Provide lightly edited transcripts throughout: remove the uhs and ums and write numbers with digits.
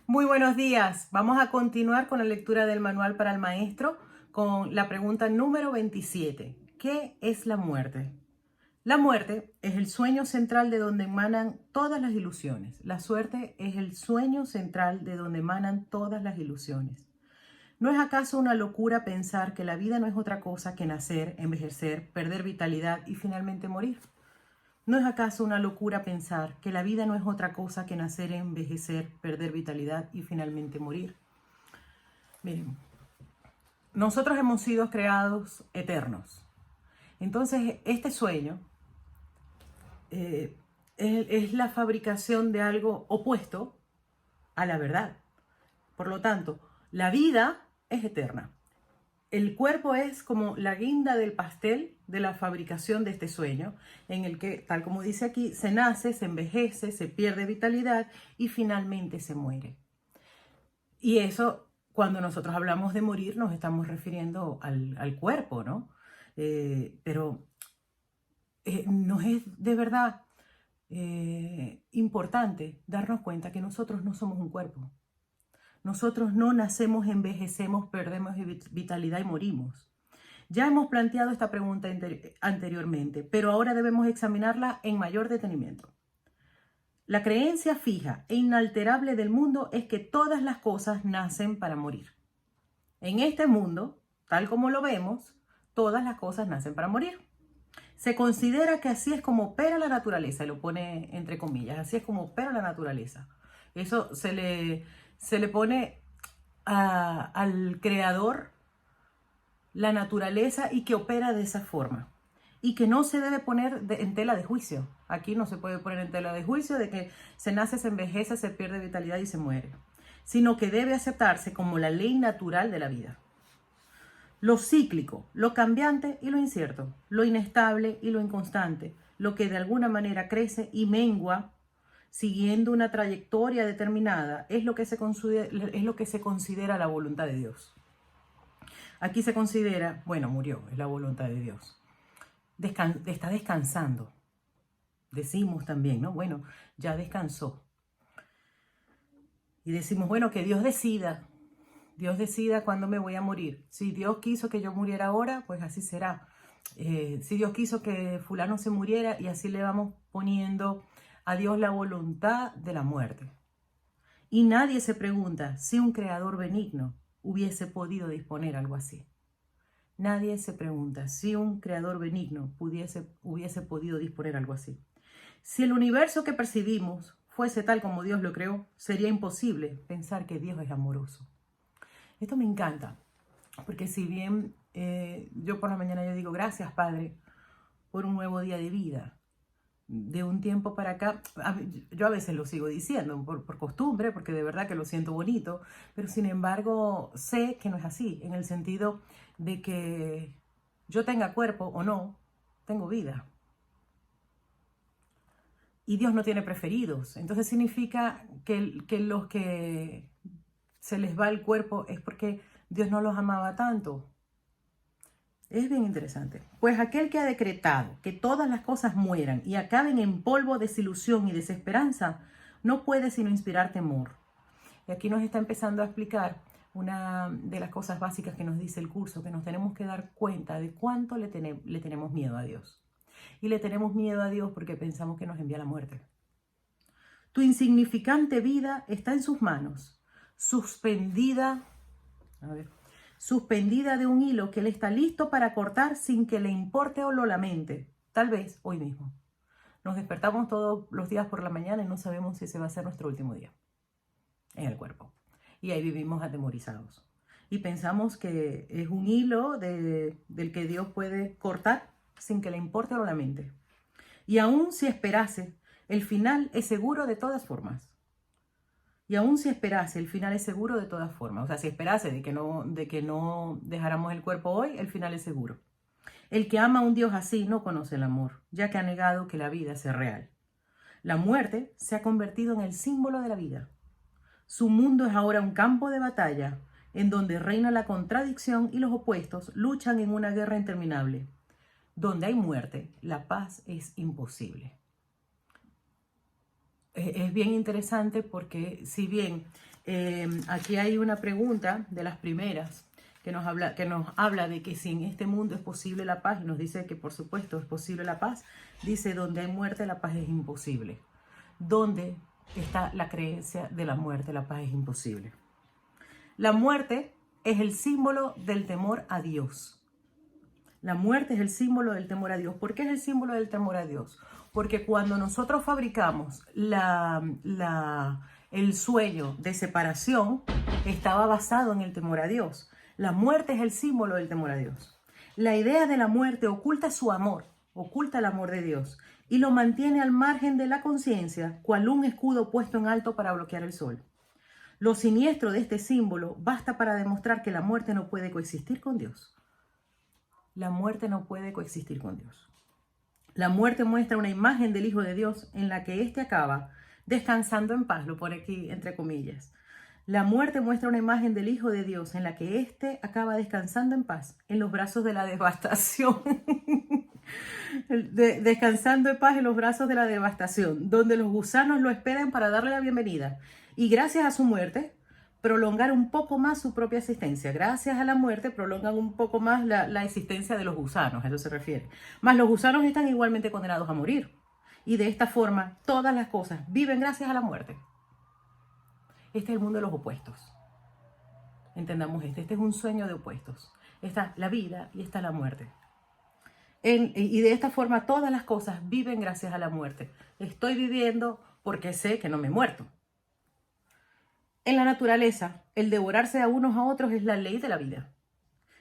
Muy buenos días. Vamos a continuar con la lectura del manual para el maestro con la pregunta número 27. ¿Qué es la muerte? La muerte es el sueño central de donde emanan todas las ilusiones. La suerte es el sueño central de donde emanan todas las ilusiones. ¿No es acaso una locura pensar que la vida no es otra cosa que nacer, envejecer, perder vitalidad y finalmente morir? ¿No es acaso una locura pensar que la vida no es otra cosa que nacer, envejecer, perder vitalidad y finalmente morir? Miren, nosotros hemos sido creados eternos. Entonces, este sueño es la fabricación de algo opuesto a la verdad. Por lo tanto, la vida es eterna. El cuerpo es como la guinda del pastel de la fabricación de este sueño, en el que, tal como dice aquí, se nace, se envejece, se pierde vitalidad y finalmente se muere. Y eso, cuando nosotros hablamos de morir, nos estamos refiriendo al cuerpo, ¿no? Pero nos es de verdad importante darnos cuenta que nosotros no somos un cuerpo. Nosotros no nacemos, envejecemos, perdemos vitalidad y morimos. Ya hemos planteado esta pregunta anteriormente, pero ahora debemos examinarla en mayor detenimiento. La creencia fija e inalterable del mundo es que todas las cosas nacen para morir. En este mundo, tal como lo vemos, todas las cosas nacen para morir. Se considera que así es como opera la naturaleza, y lo pone entre comillas, así es como opera la naturaleza. Eso se le pone al creador la naturaleza y que opera de esa forma. Y que no se debe poner en tela de juicio. Aquí no se puede poner en tela de juicio de que se nace, se envejece, se pierde vitalidad y se muere. Sino que debe aceptarse como la ley natural de la vida. Lo cíclico, lo cambiante y lo incierto, lo inestable y lo inconstante, lo que de alguna manera crece y mengua siguiendo una trayectoria determinada, es lo que se considera la voluntad de Dios. Aquí se considera, bueno, murió, es la voluntad de Dios. Está descansando. Decimos también, ¿no? Bueno, ya descansó. Y decimos, bueno, que Dios decida. Dios decida cuándo me voy a morir. Si Dios quiso que yo muriera ahora, pues así será. Si Dios quiso que fulano se muriera, y así le vamos poniendo a Dios la voluntad de la muerte. Y nadie se pregunta si un creador benigno hubiese podido disponer algo así. Nadie se pregunta si un creador benigno hubiese podido disponer algo así. Si el universo que percibimos fuese tal como Dios lo creó, sería imposible pensar que Dios es amoroso. Esto me encanta, porque si bien yo por la mañana yo digo, gracias Padre por un nuevo día de vida. De un tiempo para acá, yo a veces lo sigo diciendo por costumbre, porque de verdad que lo siento bonito, pero sin embargo sé que no es así, en el sentido de que yo tenga cuerpo o no, tengo vida. Y Dios no tiene preferidos. Entonces significa que los que se les va el cuerpo es porque Dios no los amaba tanto. Es bien interesante. Pues aquel que ha decretado que todas las cosas mueran y acaben en polvo, desilusión y desesperanza, no puede sino inspirar temor. Y aquí nos está empezando a explicar una de las cosas básicas que nos dice el curso, que nos tenemos que dar cuenta de cuánto le tenemos miedo a Dios. Y le tenemos miedo a Dios porque pensamos que nos envía la muerte. Tu insignificante vida está en sus manos, suspendida, suspendida de un hilo que Él está listo para cortar sin que le importe o lo lamente, tal vez hoy mismo. Nos despertamos todos los días por la mañana y no sabemos si ese va a ser nuestro último día en el cuerpo. Y ahí vivimos atemorizados. Y pensamos que es un hilo del que Dios puede cortar sin que le importe o lo lamente. Y aún si esperase, el final es seguro de todas formas. Y aún si esperase, el final es seguro de todas formas. O sea, si esperase de que no dejáramos el cuerpo hoy, el final es seguro. El que ama a un Dios así no conoce el amor, ya que ha negado que la vida sea real. La muerte se ha convertido en el símbolo de la vida. Su mundo es ahora un campo de batalla, en donde reina la contradicción y los opuestos luchan en una guerra interminable. Donde hay muerte, la paz es imposible. Es bien interesante porque si bien Aquí hay una pregunta de las primeras que nos habla de que si en este mundo es posible la paz, y nos dice que por supuesto es posible la paz. Dice, donde hay muerte, la paz es imposible. ¿Dónde está la creencia de la muerte? La paz es imposible. La muerte es el símbolo del temor a Dios. La muerte es el símbolo del temor a Dios. ¿Por qué es el símbolo del temor a Dios? Porque cuando nosotros fabricamos el sueño de separación, estaba basado en el temor a Dios. La muerte es el símbolo del temor a Dios. La idea de la muerte oculta su amor, oculta el amor de Dios y lo mantiene al margen de la conciencia, cual un escudo puesto en alto para bloquear el sol. Lo siniestro de este símbolo basta para demostrar que la muerte no puede coexistir con Dios. La muerte no puede coexistir con Dios. La muerte muestra una imagen del Hijo de Dios en la que éste acaba descansando en paz, lo pone aquí entre comillas. La muerte muestra una imagen del Hijo de Dios en la que éste acaba descansando en paz, en los brazos de la devastación. Descansando en paz en los brazos de la devastación, donde los gusanos lo esperan para darle la bienvenida. Y gracias a su muerte, prolongar un poco más su propia existencia. Gracias a la muerte, prolongan un poco más la existencia de los gusanos, a eso se refiere. Mas los gusanos están igualmente condenados a morir. Y de esta forma, todas las cosas viven gracias a la muerte. Este es el mundo de los opuestos. Entendamos este es un sueño de opuestos. Está la vida y está la muerte. Y de esta forma todas las cosas viven gracias a la muerte. Estoy viviendo porque sé que no me he muerto. En la naturaleza, el devorarse a unos a otros es la ley de la vida.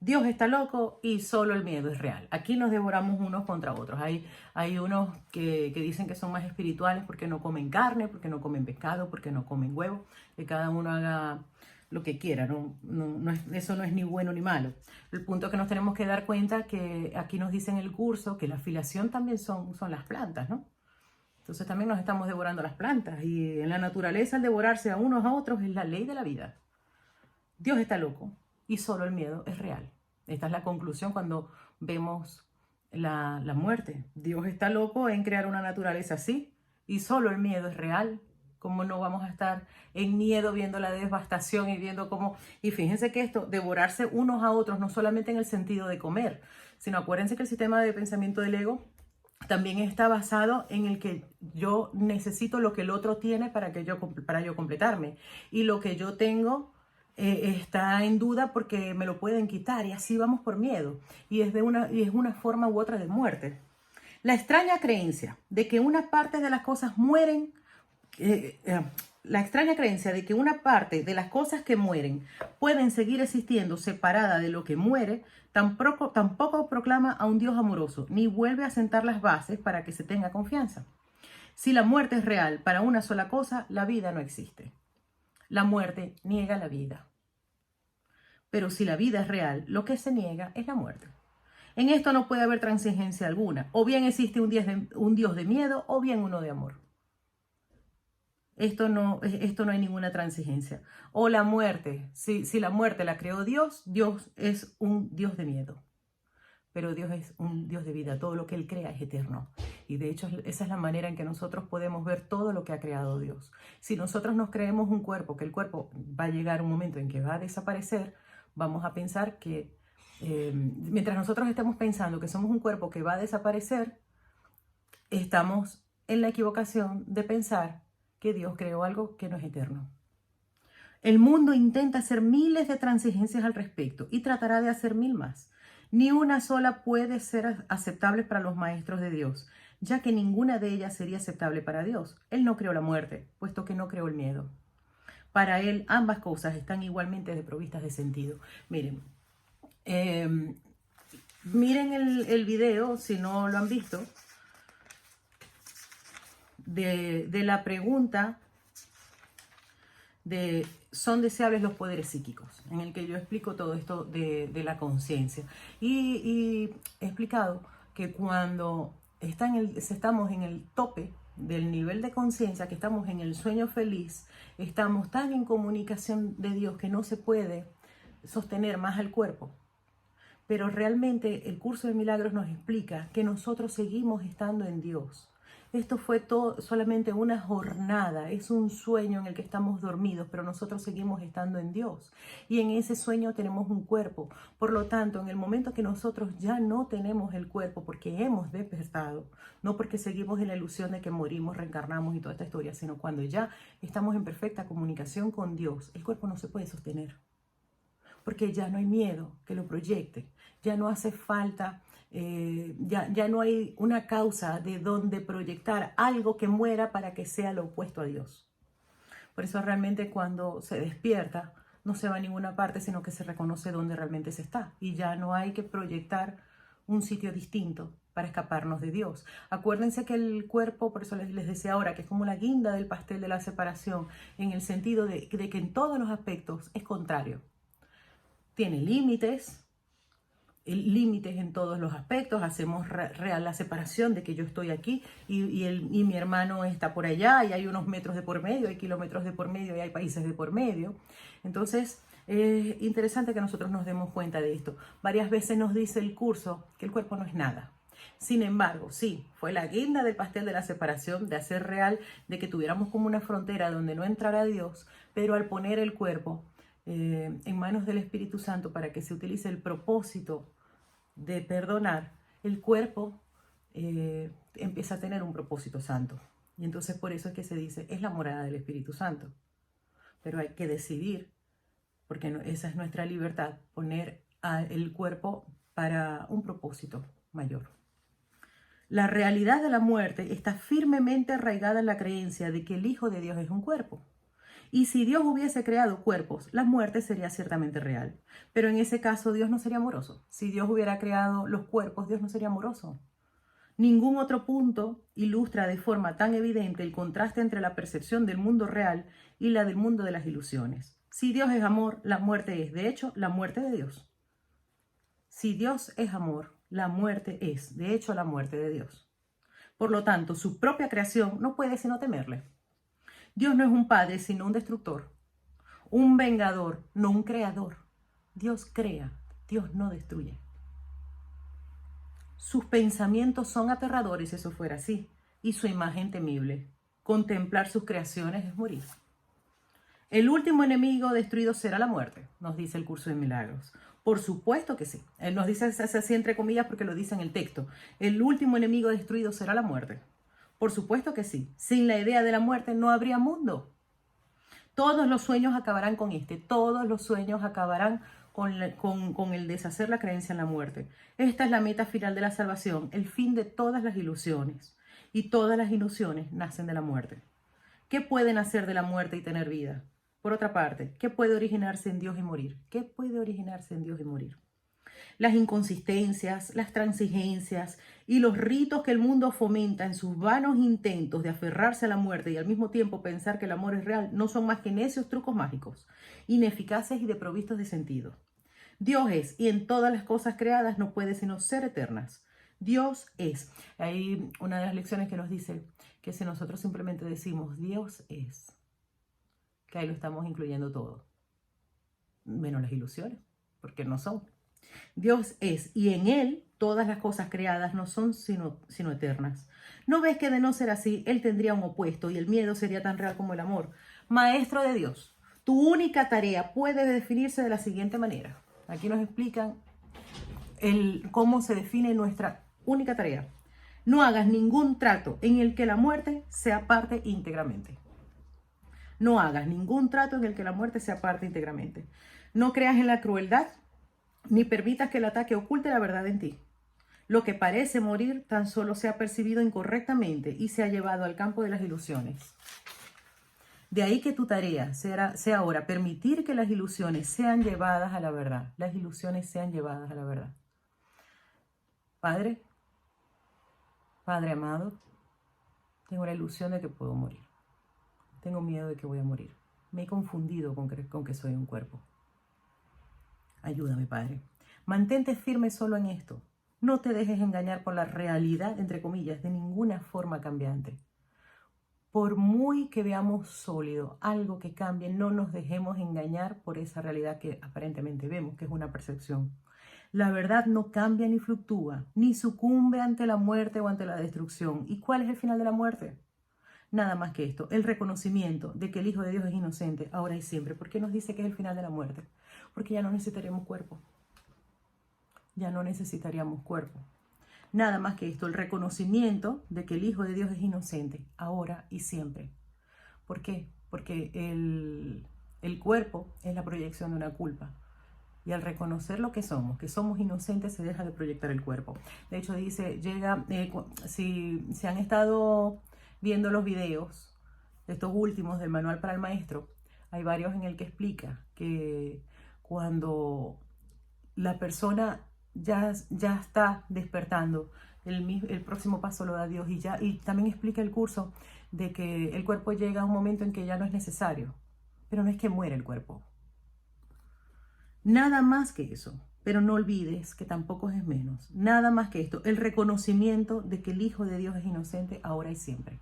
Dios está loco y solo el miedo es real. Aquí nos devoramos unos contra otros. Hay unos que dicen que son más espirituales porque no comen carne, porque no comen pescado, porque no comen huevo. Que cada uno haga lo que quiera. Eso no es ni bueno ni malo. El punto es que nos tenemos que dar cuenta que aquí nos dice en el curso que la filiación también son las plantas, ¿no? Entonces también nos estamos devorando las plantas. Y en la naturaleza el devorarse a unos a otros es la ley de la vida. Dios está loco y solo el miedo es real. Esta es la conclusión cuando vemos la muerte. Dios está loco en crear una naturaleza así y solo el miedo es real. ¿Cómo no vamos a estar en miedo viendo la devastación y viendo cómo... Y fíjense que esto, devorarse unos a otros, no solamente en el sentido de comer, sino acuérdense que el sistema de pensamiento del ego también está basado en el que yo necesito lo que el otro tiene para yo completarme. Y lo que yo tengo está en duda porque me lo pueden quitar y así vamos por miedo. Y es una forma u otra de muerte. La extraña creencia de que una parte de las cosas mueren... la extraña creencia de que una parte de las cosas que mueren pueden seguir existiendo separada de lo que muere, tampoco proclama a un Dios amoroso, ni vuelve a sentar las bases para que se tenga confianza. Si la muerte es real para una sola cosa, la vida no existe. La muerte niega la vida. Pero si la vida es real, lo que se niega es la muerte. En esto no puede haber transigencia alguna. O bien existe un Dios de miedo o bien uno de amor. Esto no hay ninguna transigencia. O la muerte, si la muerte la creó Dios, Dios es un Dios de miedo. Pero Dios es un Dios de vida. Todo lo que Él crea es eterno. Y de hecho esa es la manera en que nosotros podemos ver todo lo que ha creado Dios. Si nosotros nos creemos un cuerpo, que el cuerpo va a llegar un momento en que va a desaparecer, vamos a pensar que mientras nosotros estemos pensando que somos un cuerpo que va a desaparecer, estamos en la equivocación de pensar que Dios creó algo que no es eterno. El mundo intenta hacer miles de transigencias al respecto y tratará de hacer 1000 más. Ni una sola puede ser aceptable para los maestros de Dios, ya que ninguna de ellas sería aceptable para Dios. Él no creó la muerte, puesto que no creó el miedo. Para Él ambas cosas están igualmente desprovistas de sentido. Miren, miren el video, si no lo han visto, de la pregunta de ¿son deseables los poderes psíquicos? En el que yo explico todo esto de la conciencia. Y he explicado que cuando estamos en el tope del nivel de conciencia, que estamos en el sueño feliz, estamos tan en comunicación de Dios que no se puede sostener más al cuerpo. Pero realmente el curso de milagros nos explica que nosotros seguimos estando en Dios. Esto fue todo solamente una jornada, es un sueño en el que estamos dormidos, pero nosotros seguimos estando en Dios. Y en ese sueño tenemos un cuerpo. Por lo tanto, en el momento que nosotros ya no tenemos el cuerpo porque hemos despertado, no porque seguimos en la ilusión de que morimos, reencarnamos y toda esta historia, sino cuando ya estamos en perfecta comunicación con Dios, el cuerpo no se puede sostener. Porque ya no hay miedo que lo proyecte, ya no hace falta, ya no hay una causa de donde proyectar algo que muera para que sea lo opuesto a Dios. Por eso realmente cuando se despierta no se va a ninguna parte, sino que se reconoce dónde realmente se está. Y ya no hay que proyectar un sitio distinto para escaparnos de Dios. Acuérdense que el cuerpo, por eso les decía ahora, que es como la guinda del pastel de la separación, en el sentido de que en todos los aspectos es contrario. Tiene límites en todos los aspectos, hacemos real la separación de que yo estoy aquí y mi hermano está por allá y hay unos metros de por medio, hay kilómetros de por medio y hay países de por medio. Entonces, es interesante que nosotros nos demos cuenta de esto. Varias veces nos dice el curso que el cuerpo no es nada. Sin embargo, sí, fue la guinda del pastel de la separación, de hacer real, de que tuviéramos como una frontera donde no entrara Dios, pero al poner el cuerpo en manos del Espíritu Santo para que se utilice el propósito de perdonar, el cuerpo empieza a tener un propósito santo. Y entonces por eso es que se dice, es la morada del Espíritu Santo. Pero hay que decidir, porque esa es nuestra libertad, poner el cuerpo para un propósito mayor. La realidad de la muerte está firmemente arraigada en la creencia de que el Hijo de Dios es un cuerpo. Y si Dios hubiese creado cuerpos, la muerte sería ciertamente real. Pero en ese caso Dios no sería amoroso. Si Dios hubiera creado los cuerpos, Dios no sería amoroso. Ningún otro punto ilustra de forma tan evidente el contraste entre la percepción del mundo real y la del mundo de las ilusiones. Si Dios es amor, la muerte es, de hecho, la muerte de Dios. Si Dios es amor, la muerte es, de hecho, la muerte de Dios. Por lo tanto, su propia creación no puede sino temerle. Dios no es un padre, sino un destructor, un vengador, no un creador. Dios crea, Dios no destruye. Sus pensamientos son aterradores si eso fuera así, y su imagen temible. Contemplar sus creaciones es morir. El último enemigo destruido será la muerte, nos dice el curso de milagros. Por supuesto que sí. Él nos dice así entre comillas porque lo dice en el texto. El último enemigo destruido será la muerte. Por supuesto que sí. Sin la idea de la muerte no habría mundo. Todos los sueños acabarán con todos los sueños acabarán con el deshacer la creencia en la muerte. Esta es la meta final de la salvación, el fin de todas las ilusiones. Y todas las ilusiones nacen de la muerte. ¿Qué puede nacer de la muerte y tener vida? Por otra parte, ¿qué puede originarse en Dios y morir? ¿Qué puede originarse en Dios y morir? Las inconsistencias, las transigencias y los ritos que el mundo fomenta en sus vanos intentos de aferrarse a la muerte y al mismo tiempo pensar que el amor es real no son más que necios trucos mágicos, ineficaces y desprovistos de sentido. Dios es, y en todas las cosas creadas no puede sino ser eternas. Dios es. Hay una de las lecciones que nos dice que si nosotros simplemente decimos Dios es, que ahí lo estamos incluyendo todo, menos las ilusiones, porque no son. Dios es, y en Él todas las cosas creadas no son sino eternas. ¿No ves que de no ser así, Él tendría un opuesto y el miedo sería tan real como el amor? Maestro de Dios, tu única tarea puede definirse de la siguiente manera. Aquí nos explican cómo se define nuestra única tarea. No hagas ningún trato en el que la muerte sea parte íntegramente. No hagas ningún trato en el que la muerte sea parte íntegramente. No creas en la crueldad, ni permitas que el ataque oculte la verdad en ti. Lo que parece morir tan solo se ha percibido incorrectamente y se ha llevado al campo de las ilusiones. De ahí que tu tarea sea ahora permitir que las ilusiones sean llevadas a la verdad. Las ilusiones sean llevadas a la verdad. Padre amado, tengo la ilusión de que puedo morir. Tengo miedo de que voy a morir. Me he confundido con que soy un cuerpo. Ayúdame, Padre. Mantente firme solo en esto. No te dejes engañar por la realidad, entre comillas, de ninguna forma cambiante. Por muy que veamos sólido algo que cambie, no nos dejemos engañar por esa realidad que aparentemente vemos, que es una percepción. La verdad no cambia ni fluctúa, ni sucumbe ante la muerte o ante la destrucción. ¿Y cuál es el final de la muerte? Nada más que esto, el reconocimiento de que el Hijo de Dios es inocente ahora y siempre. ¿Por qué nos dice que es el final de la muerte? Porque ya no necesitaríamos cuerpo. Ya no necesitaríamos cuerpo. Nada más que esto, el reconocimiento de que el Hijo de Dios es inocente ahora y siempre. ¿Por qué? Porque el cuerpo es la proyección de una culpa. Y al reconocer lo que somos inocentes, se deja de proyectar el cuerpo. De hecho, dice, si se han estado viendo los videos de estos últimos del Manual para el Maestro, hay varios en el que explica que cuando la persona ya está despertando, el próximo paso lo da Dios, y también explica el curso de que el cuerpo llega a un momento en que ya no es necesario, pero no es que muere el cuerpo. Nada más que eso, pero no olvides que tampoco es menos. Nada más que esto, el reconocimiento de que el Hijo de Dios es inocente ahora y siempre.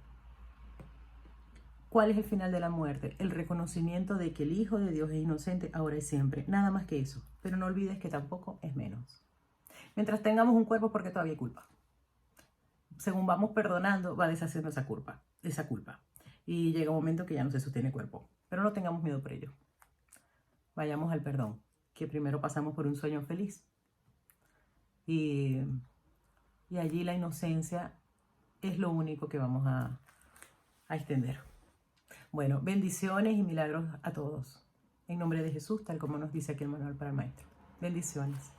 ¿Cuál es el final de la muerte? El reconocimiento de que el Hijo de Dios es inocente ahora y siempre. Nada más que eso, pero no olvides que tampoco es menos. Mientras tengamos un cuerpo, porque todavía hay culpa. Según vamos perdonando, va deshaciendo esa culpa. Y llega un momento que ya no se sostiene cuerpo. Pero no tengamos miedo por ello. Vayamos al perdón, que primero pasamos por un sueño feliz. Y allí la inocencia es lo único que vamos a extender. Bueno, bendiciones y milagros a todos. En nombre de Jesús, tal como nos dice aquí el Manual para el Maestro. Bendiciones.